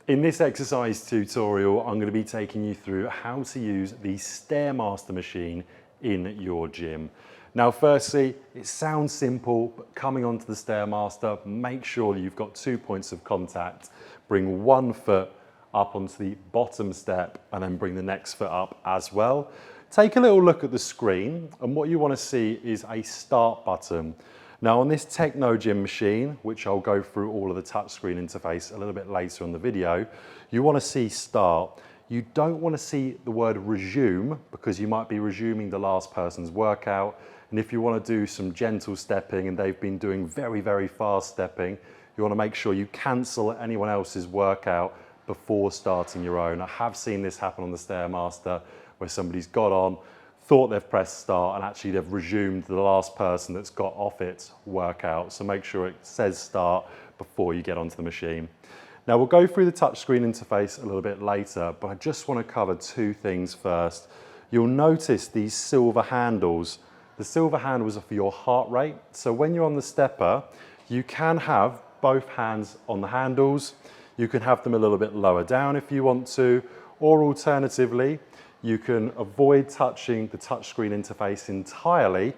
In this exercise tutorial, I'm going to be taking you through how to use the Stairmaster machine in your gym. Now, firstly, it sounds simple, but coming onto the Stairmaster, make sure you've got 2 points of contact. Bring one foot up onto the bottom step and then bring the next foot up as well. Take a little look at the screen, and what you want to see is a start button. Now on this Technogym machine, which I'll go through all of the touchscreen interface a little bit later on the video, you want to see start. You don't want to see the word resume because you might be resuming the last person's workout. And if you want to do some gentle stepping and they've been doing very, very fast stepping, you want to make sure you cancel anyone else's workout before starting your own. I have seen this happen on the Stairmaster where somebody's got on, thought they've pressed start, and actually they've resumed the last person that's got off its workout. So make sure it says start before you get onto the machine. Now we'll go through the touchscreen interface a little bit later, but I just want to cover two things first. You'll notice these silver handles. The silver handles are for your heart rate. So when you're on the stepper, you can have both hands on the handles. You can have them a little bit lower down if you want to, or alternatively, you can avoid touching the touchscreen interface entirely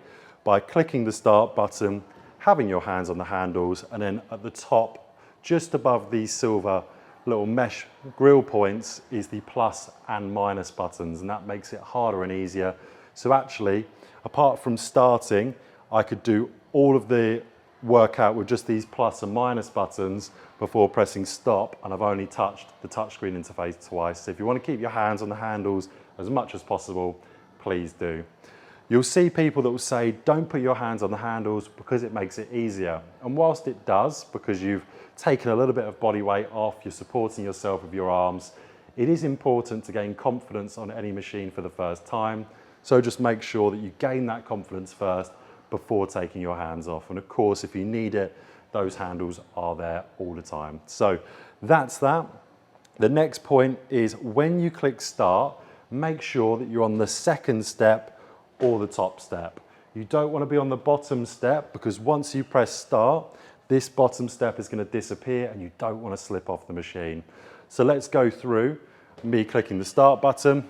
by clicking the start button, having your hands on the handles, and then at the top, just above these silver little mesh grill points, is the plus and minus buttons, and that makes it harder and easier. So actually, apart from starting, I could do all of the workout with just these plus and minus buttons before pressing stop, and I've only touched the touchscreen interface twice. So if you want to keep your hands on the handles as much as possible, please do. You'll see people that will say, don't put your hands on the handles because it makes it easier. And whilst it does, because you've taken a little bit of body weight off, you're supporting yourself with your arms, it is important to gain confidence on any machine for the first time. So just make sure that you gain that confidence first before taking your hands off. And of course, if you need it, those handles are there all the time. So that's that. The next point is when you click start, make sure that you're on the second step or the top step. You don't want to be on the bottom step because once you press start, this bottom step is going to disappear and you don't want to slip off the machine. So let's go through me clicking the start button.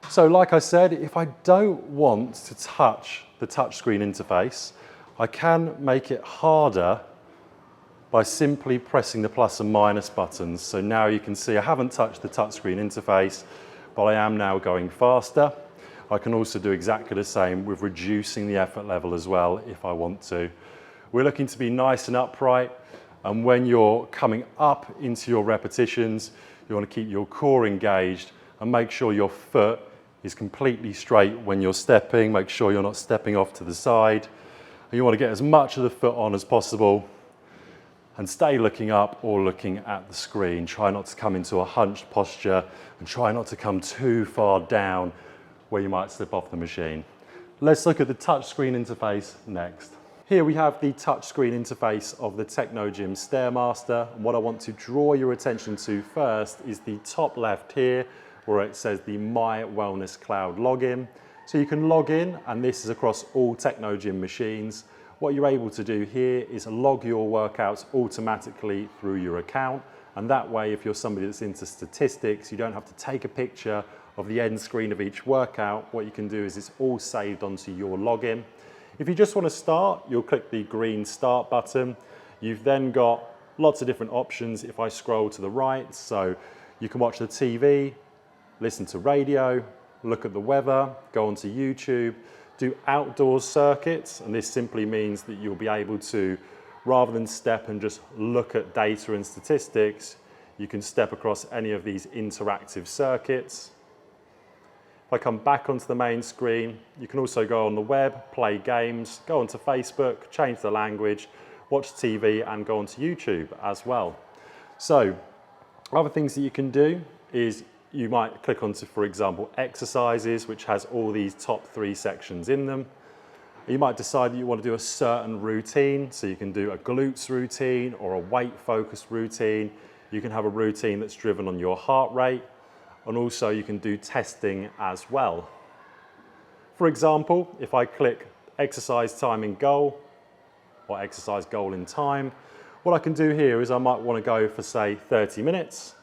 So like I said, if I don't want to touch the touchscreen interface, I can make it harder by simply pressing the plus and minus buttons. So now you can see I haven't touched the touchscreen interface, but I am now going faster. I can also do exactly the same with reducing the effort level as well if I want to. We're looking to be nice and upright, and when you're coming up into your repetitions, you want to keep your core engaged and make sure your foot is completely straight when you're stepping. Make sure you're not stepping off to the side. And you want to get as much of the foot on as possible and stay looking up or looking at the screen. Try not to come into a hunched posture and try not to come too far down where you might slip off the machine. Let's look at the touchscreen interface next. Here we have the touchscreen interface of the Technogym Stairmaster. And what I want to draw your attention to first is the top left here, where it says the My Wellness Cloud login. So you can log in, and this is across all Technogym machines. What you're able to do here is log your workouts automatically through your account. And that way, if you're somebody that's into statistics, you don't have to take a picture of the end screen of each workout. What you can do is it's all saved onto your login. If you just want to start, you'll click the green start button. You've then got lots of different options if I scroll to the right. So you can watch the TV, listen to radio, look at the weather, go onto YouTube, do outdoor circuits, and this simply means that you'll be able to, rather than step and just look at data and statistics, you can step across any of these interactive circuits. If I come back onto the main screen, you can also go on the web, play games, go onto Facebook, change the language, watch TV, and go onto YouTube as well. So, other things that you can do is you might click onto, for example, exercises, which has all these top 3 sections in them. You might decide that you want to do a certain routine, so you can do a glutes routine or a weight-focused routine. You can have a routine that's driven on your heart rate, and also you can do testing as well. For example, if I click exercise time in goal or exercise goal in time, What I can do here is I might want to go for, say, 30 minutes.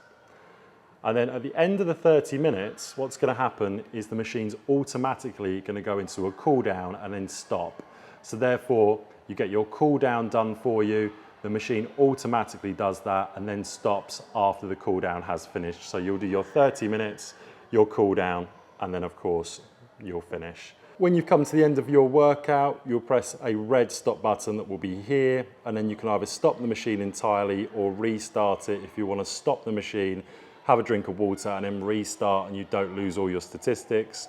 And then at the end of the 30 minutes, what's going to happen is the machine's automatically going to go into a cool down and then stop. So therefore, you get your cool down done for you. The machine automatically does that and then stops after the cool down has finished. So you'll do your 30 minutes, your cool down, and then of course, you'll finish. When you've come to the end of your workout, you'll press a red stop button that will be here, and then you can either stop the machine entirely or restart it. If you want to stop the machine, have a drink of water and then restart and you don't lose all your statistics.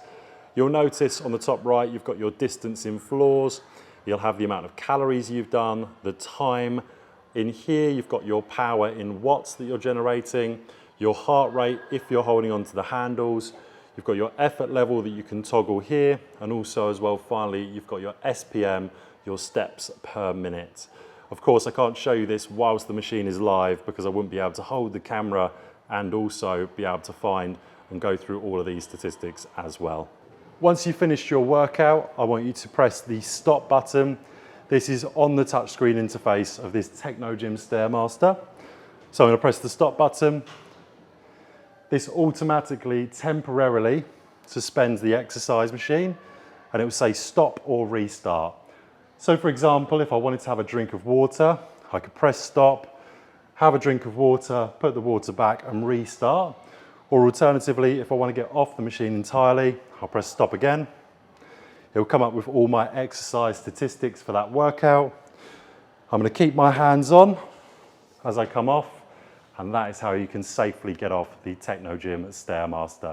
You'll notice on the top right, you've got your distance in floors. You'll have the amount of calories you've done, the time. In here, you've got your power in watts that you're generating, your heart rate if you're holding onto the handles. You've got your effort level that you can toggle here, and also as well, finally, you've got your SPM, your steps per minute. Of course, I can't show you this whilst the machine is live because I wouldn't be able to hold the camera and also be able to find and go through all of these statistics as well. Once you've finished your workout, I want you to press the stop button. This is on the touchscreen interface of this Technogym Stairmaster. So I'm going to press the stop button. This automatically, temporarily suspends the exercise machine and it will say stop or restart. So for example, if I wanted to have a drink of water, I could press stop, have a drink of water, put the water back and restart. Or alternatively, if I want to get off the machine entirely, I'll press stop again. It will come up with all my exercise statistics for that workout. I'm going to keep my hands on as I come off, and that is how you can safely get off the Technogym Stairmaster.